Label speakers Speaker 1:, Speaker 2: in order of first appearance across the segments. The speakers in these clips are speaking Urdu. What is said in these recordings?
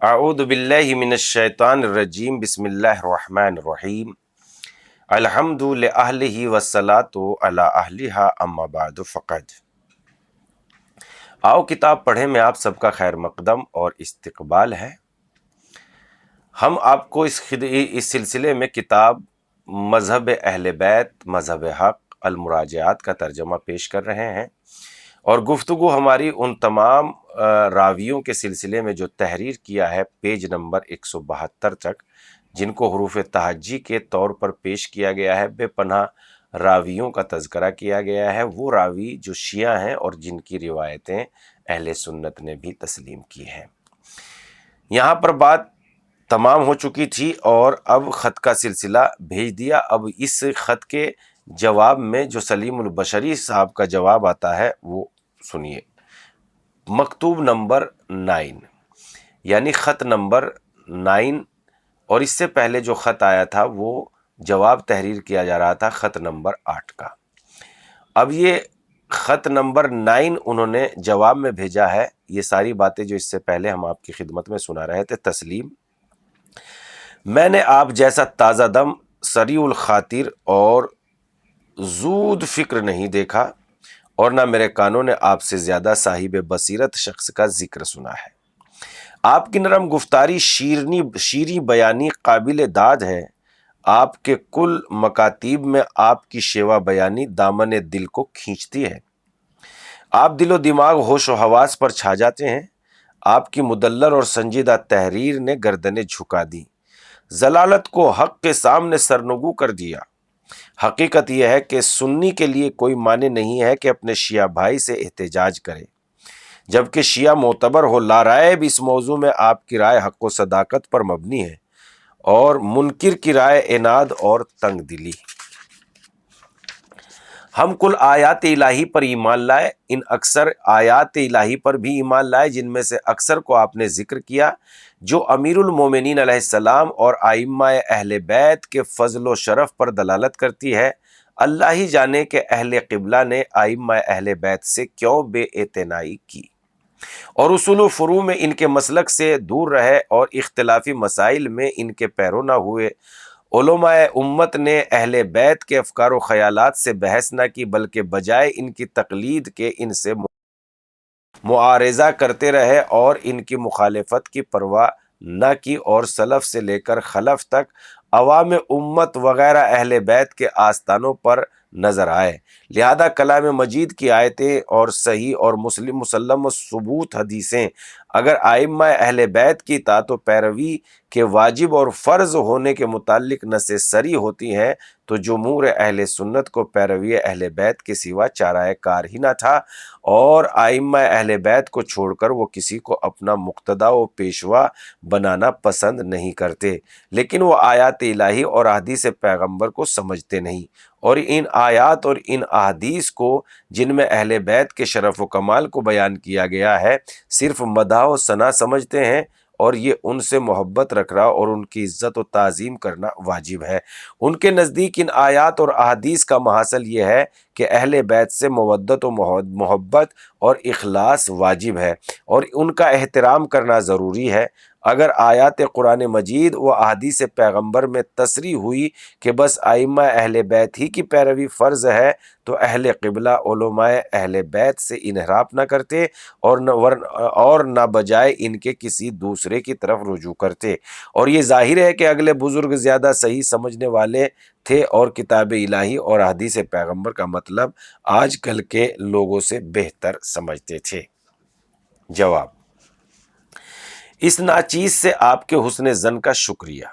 Speaker 1: اعوذ باللہ من الشیطان الرجیم بسم اللہ الرحمن الرحیم الحمد لأہلہ والصلاۃ علی اہلہا اما بعد فقد۔ آؤ کتاب پڑھیں میں آپ سب کا خیر مقدم اور استقبال ہے۔ ہم آپ کو اس سلسلے میں کتاب مذہب اہل بیت مذہب حق المراجعات کا ترجمہ پیش کر رہے ہیں، اور گفتگو ہماری ان تمام راویوں کے سلسلے میں جو تحریر کیا ہے پیج نمبر 172 تک، جن کو حروف تہجی کے طور پر پیش کیا گیا ہے، بے پناہ راویوں کا تذکرہ کیا گیا ہے، وہ راوی جو شیعہ ہیں اور جن کی روایتیں اہل سنت نے بھی تسلیم کی ہیں۔ یہاں پر بات تمام ہو چکی تھی اور اب خط کا سلسلہ بھیج دیا۔ اب اس خط کے جواب میں جو سلیم البشری صاحب کا جواب آتا ہے وہ سنیے۔ مکتوب نمبر 9 یعنی خط نمبر 9، اور اس سے پہلے جو خط آیا تھا وہ جواب تحریر کیا جا رہا تھا خط نمبر 8 کا۔ اب یہ خط نمبر 9 انہوں نے جواب میں بھیجا ہے۔ یہ ساری باتیں جو اس سے پہلے ہم آپ کی خدمت میں سنا رہے تھے۔ تسلیم: میں نے آپ جیسا تازہ دم، سریع الخاطر اور زود فکر نہیں دیکھا، اور نہ میرے کانوں نے آپ سے زیادہ صاحب بصیرت شخص کا ذکر سنا ہے۔ آپ کی نرم گفتاری شیریں بیانی قابل داد ہے۔ آپ کے کل مکاتیب میں آپ کی شیوا بیانی دامن دل کو کھینچتی ہے۔ آپ دل و دماغ ہوش و حواس پر چھا جاتے ہیں۔ آپ کی مدلل اور سنجیدہ تحریر نے گردنیں جھکا دی، ضلالت کو حق کے سامنے سرنگو کر دیا۔ حقیقت یہ ہے کہ سنی کے لیے کوئی معنی نہیں ہے کہ اپنے شیعہ بھائی سے احتجاج کرے، جبکہ شیعہ معتبر ہو لارائب اس موضوع میں آپ کی رائے حق و صداقت پر مبنی ہے، اور منکر کی رائے عناد اور تنگ دلی۔ ہم کل آیات الہی پر ایمان لائے، ان اکثر آیات الہی پر بھی ایمان لائے جن میں سے اکثر کو آپ نے ذکر کیا، جو امیر المومنین علیہ السلام اور ائمہ اہل بیت کے فضل و شرف پر دلالت کرتی ہے۔ اللہ ہی جانے کہ اہل قبلہ نے ائمہ اہل بیت سے کیوں بے اعتنائی کی، اور اصول و فروع میں ان کے مسلک سے دور رہے، اور اختلافی مسائل میں ان کے پیرو نہ ہوئے۔ علماء امت نے اہل بیت کے افکار و خیالات سے بحث نہ کی، بلکہ بجائے ان کی تقلید کے ان سے معارضہ کرتے رہے اور ان کی مخالفت کی پرواہ نہ کی، اور سلف سے لے کر خلف تک عوام امت وغیرہ اہل بیت کے آستانوں پر نظر آئے۔ لہذا کلام مجید کی آیتیں اور صحیح اور مسلم و ثبوت حدیثیں اگر ائمہ اہل بیت کی اطاعت و پیروی کے واجب اور فرض ہونے کے متعلق نص صریح ہوتی ہیں، تو جمہور اہل سنت کو پیروی اہل بیت کے سوا چارہ کار ہی نہ تھا، اور ائمہ اہل بیت کو چھوڑ کر وہ کسی کو اپنا مقتدا و پیشوا بنانا پسند نہیں کرتے، لیکن وہ آیات الہی اور احادیث پیغمبر کو سمجھتے نہیں، اور ان آیات اور ان احادیث کو جن میں اہل بیت کے شرف و کمال کو بیان کیا گیا ہے صرف مدح و ثنا سمجھتے ہیں، اور یہ ان سے محبت رکھنا اور ان کی عزت و تعظیم کرنا واجب ہے۔ ان کے نزدیک ان آیات اور احادیث کا محاصل یہ ہے کہ اہل بیت سے مودت و محبت اور اخلاص واجب ہے، اور ان کا احترام کرنا ضروری ہے۔ اگر آیات قرآن مجید و احادیث پیغمبر میں تصریح ہوئی کہ بس ائمہ اہل بیت ہی کی پیروی فرض ہے، تو اہل قبلہ علماء اہل بیت سے انحراف نہ کرتے، اور نہ بجائے ان کے کسی دوسرے کی طرف رجوع کرتے، اور یہ ظاہر ہے کہ اگلے بزرگ زیادہ صحیح سمجھنے والے تھے، اور کتاب الہی اور حدیث پیغمبر کا مطلب آج کل کے لوگوں سے بہتر سمجھتے تھے۔ جواب: اس ناچیز سے آپ کے حسن ظن کا شکریہ۔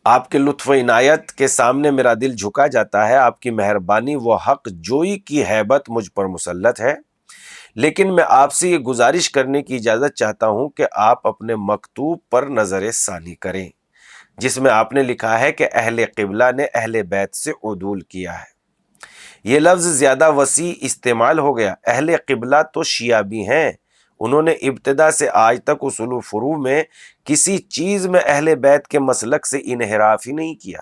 Speaker 1: آپ کے لطف و عنایت کے سامنے میرا دل جھکا جاتا ہے۔ آپ کی مہربانی و حق جوئی کی ہیبت مجھ پر مسلط ہے، لیکن میں آپ سے یہ گزارش کرنے کی اجازت چاہتا ہوں کہ آپ اپنے مکتوب پر نظر ثانی کریں، جس میں آپ نے لکھا ہے کہ اہل قبلہ نے اہل بیت سے عدول کیا ہے۔ یہ لفظ زیادہ وسیع استعمال ہو گیا۔ اہل قبلہ تو شیعہ بھی ہیں، انہوں نے ابتدا سے آج تک اصول و فروع میں کسی چیز میں اہل بیت کے مسلک سے انحراف ہی نہیں کیا۔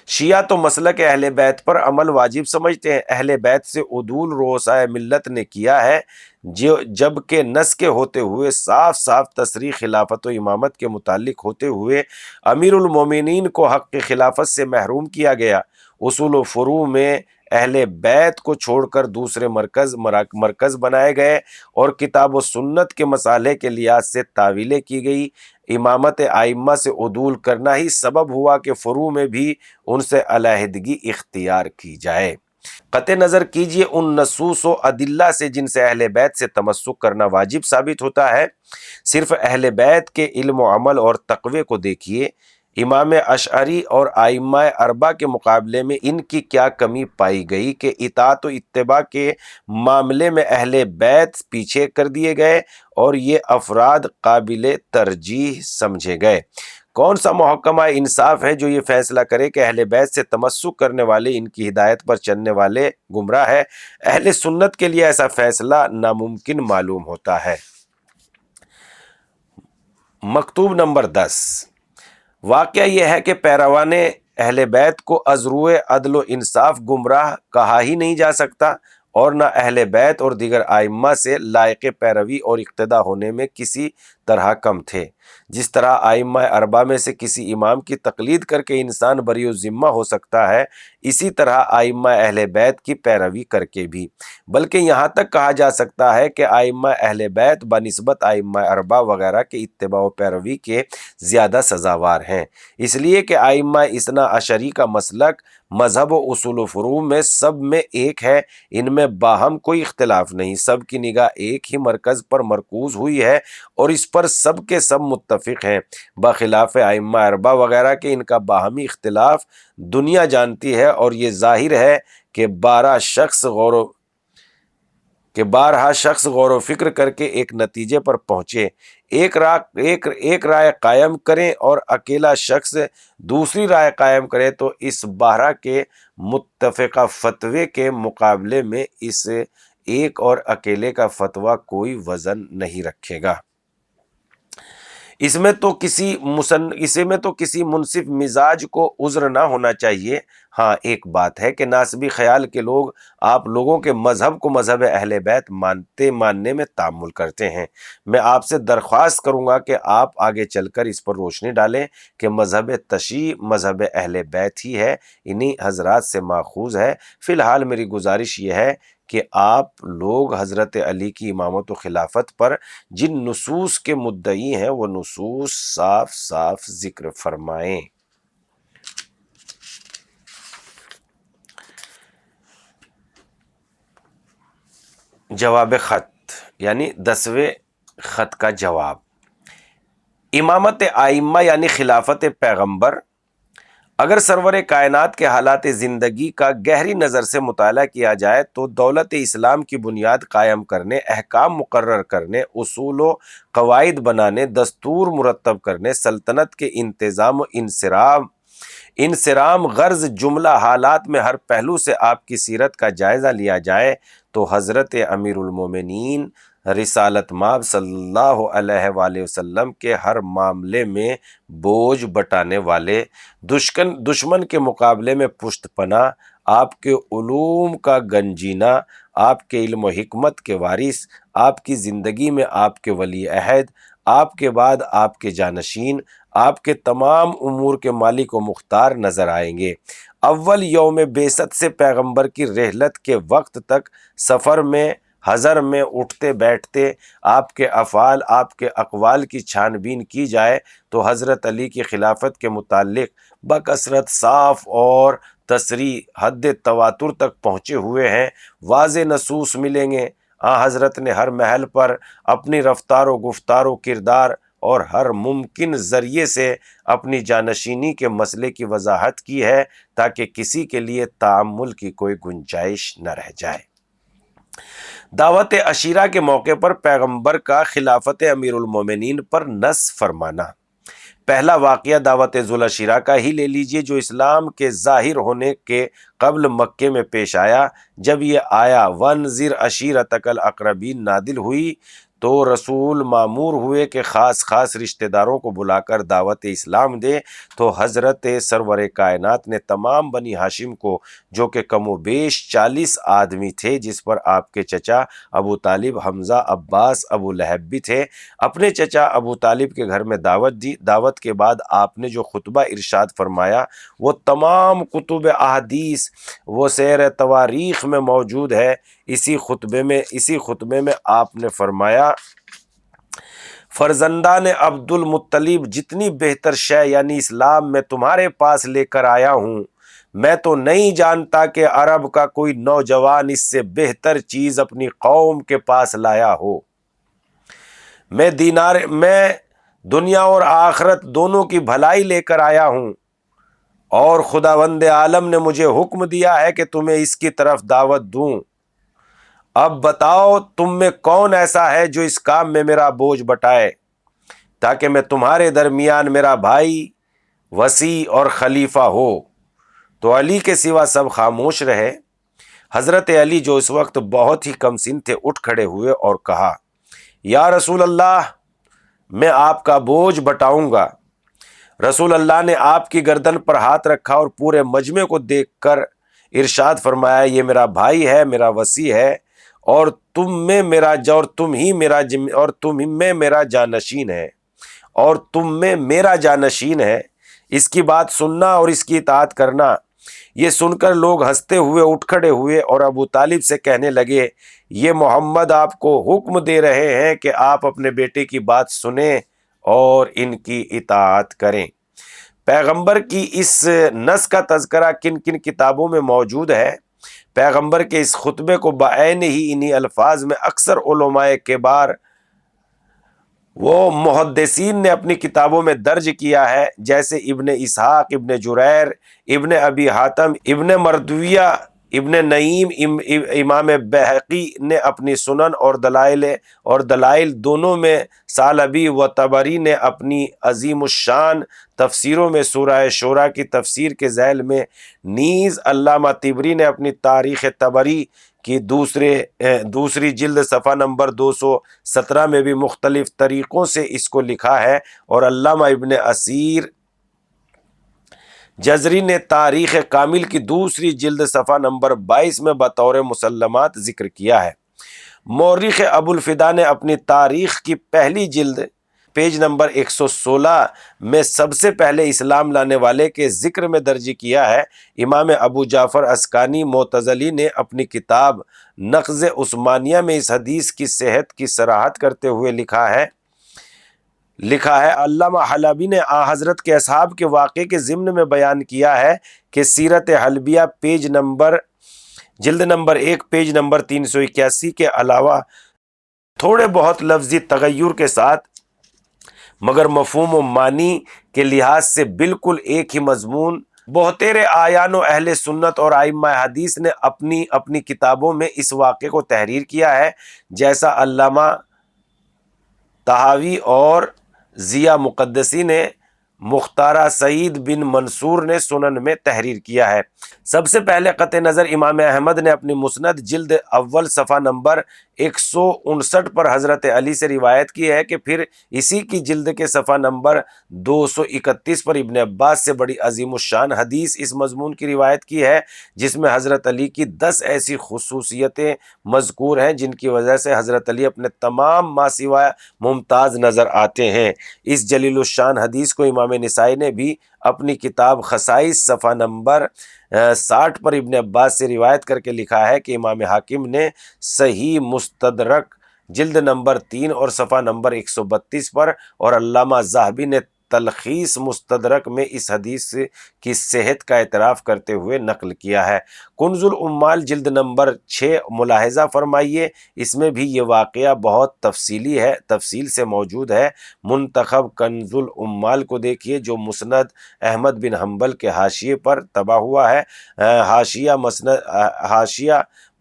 Speaker 1: شیعہ تو مسلک اہل بیت پر عمل واجب سمجھتے ہیں۔ اہل بیت سے عدول رؤسائے ملت نے کیا ہے، جب کہ نس کے ہوتے ہوئے صاف صاف تصریح خلافت و امامت کے متعلق ہوتے ہوئے امیر المومنین کو حق کی خلافت سے محروم کیا گیا۔ اصول و فروع میں اہل بیت کو چھوڑ کر دوسرے مرکز بنائے گئے اور کتاب و سنت کے مصالحے کے لحاظ سے تعویلیں کی گئی۔ امامت ائمہ سے عدول کرنا ہی سبب ہوا کہ فروع میں بھی ان سے علیحدگی اختیار کی جائے۔ قطع نظر کیجیے ان نصوص و ادلہ سے جن سے اہل بیت سے تمسک کرنا واجب ثابت ہوتا ہے۔ صرف اہل بیت کے علم و عمل اور تقوی کو دیکھیے۔ امام اشعری اور ائمہ اربعہ کے مقابلے میں ان کی کیا کمی پائی گئی کہ اطاعت و اتباع کے معاملے میں اہل بیت پیچھے کر دیے گئے اور یہ افراد قابل ترجیح سمجھے گئے۔ کون سا محکمہ انصاف ہے جو یہ فیصلہ کرے کہ اہل بیت سے تمسک کرنے والے ان کی ہدایت پر چلنے والے گمراہ ہے؟ اہل سنت کے لیے ایسا فیصلہ ناممکن معلوم ہوتا ہے۔ مکتوب نمبر 10۔ واقعہ یہ ہے کہ پیروان اہل بیت کو از روئے عدل و انصاف گمراہ کہا ہی نہیں جا سکتا، اور نہ اہل بیت اور دیگر ائمہ سے لائق پیروی اور اقتداء ہونے میں کسی طرح کم تھے۔ جس طرح ائمہ اربعہ میں سے کسی امام کی تقلید کر کے انسان بری الذمہ ہو سکتا ہے، اسی طرح ائمہ اہل بیت کی پیروی کر کے بھی، بلکہ یہاں تک کہا جا سکتا ہے کہ ائمہ اہل بیت بنسبت ائمہ اربعہ وغیرہ کے اتباع و پیروی کے زیادہ سزاوار ہیں، اس لیے کہ ائمہ اثنا عشری کا مسلک مذہب و اصول و فروع میں سب میں ایک ہے، ان میں باہم کوئی اختلاف نہیں، سب کی نگاہ ایک ہی مرکز پر مرکوز ہوئی ہے اور اس پر سب کے سب متفق ہیں، بخلاف ائمہ اربعہ وغیرہ کے ان کا باہمی اختلاف دنیا جانتی ہے، اور یہ ظاہر ہے کہ بارہا شخص غور و فکر کر کے ایک نتیجے پر پہنچے، ایک رائے قائم کریں اور اکیلا شخص دوسری رائے قائم کرے تو اس بارہا کے متفقہ فتوے کے مقابلے میں اس ایک اور اکیلے کا فتویٰ کوئی وزن نہیں رکھے گا۔ اس میں تو کسی منصف مزاج کو عذر نہ ہونا چاہیے۔ ہاں ایک بات ہے کہ ناسبی خیال کے لوگ آپ لوگوں کے مذہب کو مذہب اہل بیت ماننے میں تعامل کرتے ہیں۔ میں آپ سے درخواست کروں گا کہ آپ آگے چل کر اس پر روشنی ڈالیں کہ مذہب تشیع مذہب اہل بیت ہی ہے، انہی حضرات سے ماخوذ ہے۔ فی الحال میری گزارش یہ ہے کہ آپ لوگ حضرت علی کی امامت و خلافت پر جن نصوص کے مدعی ہیں وہ نصوص صاف صاف ذکر فرمائیں۔ جواب خط یعنی 10ویں خط کا جواب۔ امامت ائمہ یعنی خلافت پیغمبر، اگر سرور کائنات کے حالات زندگی کا گہری نظر سے مطالعہ کیا جائے تو دولت اسلام کی بنیاد قائم کرنے، احکام مقرر کرنے، اصول و قواعد بنانے، دستور مرتب کرنے، سلطنت کے انتظام و انصرام غرض جملہ حالات میں ہر پہلو سے آپ کی سیرت کا جائزہ لیا جائے تو حضرت امیر المومنین رسالت مآب صلی اللہ علیہ وآلہ وسلم کے ہر معاملے میں بوجھ بٹانے والے، دشمن کے مقابلے میں پشت پناہ، آپ کے علوم کا گنجینہ، آپ کے علم و حکمت کے وارث، آپ کی زندگی میں آپ کے ولی عہد، آپ کے بعد آپ کے جانشین، آپ کے تمام امور کے مالک و مختار نظر آئیں گے۔ اول یوم بعثت سے پیغمبر کی رحلت کے وقت تک سفر میں، حضر میں، اٹھتے بیٹھتے آپ کے افعال، آپ کے اقوال کی چھان بین کی جائے تو حضرت علی کی خلافت کے متعلق بکثرت صاف اور تصریح حد تواتر تک پہنچے ہوئے ہیں، واضح نصوص ملیں گے۔ حضرت نے ہر محل پر اپنی رفتار و گفتار و کردار اور ہر ممکن ذریعے سے اپنی جانشینی کے مسئلے کی وضاحت کی ہے تاکہ کسی کے لیے تعامل کی کوئی گنجائش نہ رہ جائے۔ دعوت عشیرہ کے موقع پر پیغمبر کا خلافت امیر المومنین پر نص فرمانا۔ پہلا واقعہ دعوت ذوالعشیرہ کا ہی لے لیجئے جو اسلام کے ظاہر ہونے کے قبل مکے میں پیش آیا۔ جب یہ آیا وَانذِرْ عَشِیرَتَکَ الْأَقْرَبِینَ نادل ہوئی تو رسول مامور ہوئے کہ خاص خاص رشتہ داروں کو بلا کر دعوت اسلام دے، تو حضرت سرور کائنات نے تمام بنی ہاشم کو، جو کہ کم و بیش 40 آدمی تھے، جس پر آپ کے چچا ابو طالب، حمزہ، عباس، ابو لہب بھی تھے، اپنے چچا ابو طالب کے گھر میں دعوت دی۔ دعوت کے بعد آپ نے جو خطبہ ارشاد فرمایا وہ تمام کتب احادیث، وہ سیر تواریخ میں موجود ہے۔ اسی خطبے میں آپ نے فرمایا، فرزندان عبد المطلب، جتنی بہتر شے یعنی اسلام میں تمہارے پاس لے کر آیا ہوں، میں تو نہیں جانتا کہ عرب کا کوئی نوجوان اس سے بہتر چیز اپنی قوم کے پاس لایا ہو۔ میں دنیا اور آخرت دونوں کی بھلائی لے کر آیا ہوں، اور خداوند عالم نے مجھے حکم دیا ہے کہ تمہیں اس کی طرف دعوت دوں۔ اب بتاؤ تم میں کون ایسا ہے جو اس کام میں میرا بوجھ بٹائے، تاکہ میں تمہارے درمیان میرا بھائی، وصی اور خلیفہ ہو۔ تو علی کے سوا سب خاموش رہے۔ حضرت علی، جو اس وقت بہت ہی کم سن تھے، اٹھ کھڑے ہوئے اور کہا، یا رسول اللہ، میں آپ کا بوجھ بٹاؤں گا۔ رسول اللہ نے آپ کی گردن پر ہاتھ رکھا اور پورے مجمع کو دیکھ کر ارشاد فرمایا، یہ میرا بھائی ہے، میرا وصی ہے، اور تم میں میرا جانشین ہے، اس کی بات سننا اور اس کی اطاعت کرنا۔ یہ سن کر لوگ ہنستے ہوئے اٹھ کھڑے ہوئے اور ابو طالب سے کہنے لگے، یہ محمد آپ کو حکم دے رہے ہیں کہ آپ اپنے بیٹے کی بات سنیں اور ان کی اطاعت کریں۔ پیغمبر کی اس نص کا تذکرہ کن کن کتابوں میں موجود ہے؟ پیغمبر کے اس خطبے کو بعین ہی انہی الفاظ میں اکثر علماء کبار وہ محدثین نے اپنی کتابوں میں درج کیا ہے، جیسے ابن اسحاق، ابن جریر، ابن ابی حاتم، ابن مردویہ، ابن نعیم، امام بہقی نے اپنی سنن اور دلائل دونوں میں، ثعلبی و طبری نے اپنی عظیم الشان تفسیروں میں سورہ شورى کی تفسیر کے ذیل میں، نیز علامہ طبری نے اپنی تاریخ طبری کی دوسری جلد صفحہ نمبر 217 میں بھی مختلف طریقوں سے اس کو لکھا ہے، اور علامہ ابن اسیر جزری نے تاریخ کامل کی دوسری جلد صفحہ نمبر 22 میں بطور مسلمات ذکر کیا ہے۔ مورخ ابو الفدا نے اپنی تاریخ کی پہلی جلد پیج نمبر 116 میں سب سے پہلے اسلام لانے والے کے ذکر میں درج کیا ہے۔ امام ابو جعفر اسکانی معتزلی نے اپنی کتاب نقض عثمانیہ میں اس حدیث کی صحت کی صراحت کرتے ہوئے لکھا ہے، علامہ حلبی نے حضرت کے اصحاب کے واقعے کے ضمن میں بیان کیا ہے کہ سیرت حلبیہ جلد نمبر 1 پیج نمبر 381 کے علاوہ تھوڑے بہت لفظی تغیر کے ساتھ، مگر مفہوم و معنی کے لحاظ سے بالکل ایک ہی مضمون، بہتیرے آیان و اہل سنت اور ائمہ حدیث نے اپنی کتابوں میں اس واقعے کو تحریر کیا ہے، جیسا علامہ طحاوی اور ضیاء مقدسی نے مختارہ سعید بن منصور نے سنن میں تحریر کیا ہے۔ سب سے پہلے قطع نظر امام احمد نے اپنی مسند جلد اول صفحہ نمبر 159 پر حضرت علی سے روایت کی ہے، کہ پھر اسی کی جلد کے صفحہ نمبر 231 پر ابن عباس سے بڑی عظیم الشان حدیث اس مضمون کی روایت کی ہے، جس میں حضرت علی کی 10 ایسی خصوصیتیں مذکور ہیں جن کی وجہ سے حضرت علی اپنے تمام ما سوائے ممتاز نظر آتے ہیں۔ اس جلیل الشان حدیث کو امام نسائی نے بھی اپنی کتاب خصائص صفحہ نمبر 60 پر ابن عباس سے روایت کر کے لکھا ہے کہ امام حاکم نے صحیح مستدرک جلد نمبر 3 اور صفحہ نمبر 132 پر، اور علامہ ذہبی نے تلخیص مستدرک میں اس حدیث کی صحت کا اعتراف کرتے ہوئے نقل کیا ہے۔ کنز العمال جلد نمبر 6 ملاحظہ فرمائیے، اس میں بھی یہ واقعہ بہت تفصیل سے موجود ہے۔ منتخب کنز العمال کو دیکھیے، جو مسند احمد بن حنبل کے حاشیے پر طبع ہوا ہے۔ حاشیہ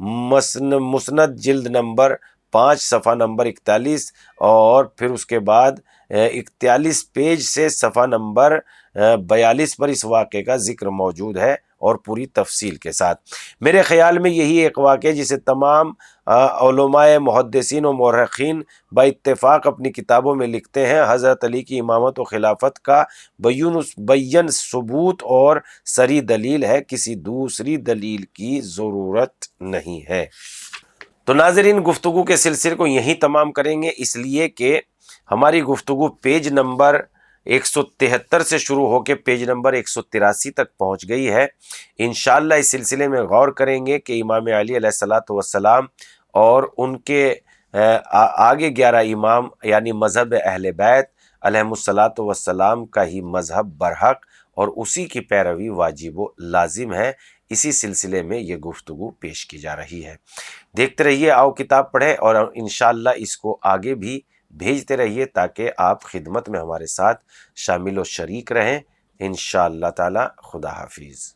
Speaker 1: مسند جلد نمبر 5 صفحہ نمبر 41، اور پھر اس کے بعد 41 پیج سے صفحہ نمبر 42 پر اس واقعے کا ذکر موجود ہے اور پوری تفصیل کے ساتھ۔ میرے خیال میں یہی ایک واقعہ جسے تمام علماء محدثین و مورخین با اتفاق اپنی کتابوں میں لکھتے ہیں، حضرت علی کی امامت و خلافت کا بین ثبوت اور صریح دلیل ہے، کسی دوسری دلیل کی ضرورت نہیں ہے۔ تو ناظرین، گفتگو کے سلسلے کو یہیں تمام کریں گے، اس لیے کہ ہماری گفتگو پیج نمبر 173 سے شروع ہو کے پیج نمبر 183 تک پہنچ گئی ہے۔ انشاءاللہ اس سلسلے میں غور کریں گے کہ امام علی علیہ الصلوۃ والسلام اور ان کے آگے 11 امام یعنی مذہب اہل بیت علیہم الصلوۃ والسلام کا ہی مذہب برحق اور اسی کی پیروی واجب و لازم ہے۔ اسی سلسلے میں یہ گفتگو پیش کی جا رہی ہے۔ دیکھتے رہیے آؤ کتاب پڑھیں، اور انشاءاللہ اس کو آگے بھی بھیجتے رہیے تاکہ آپ خدمت میں ہمارے ساتھ شامل و شریک رہیں۔ انشاءاللہ تعالی خدا حافظ۔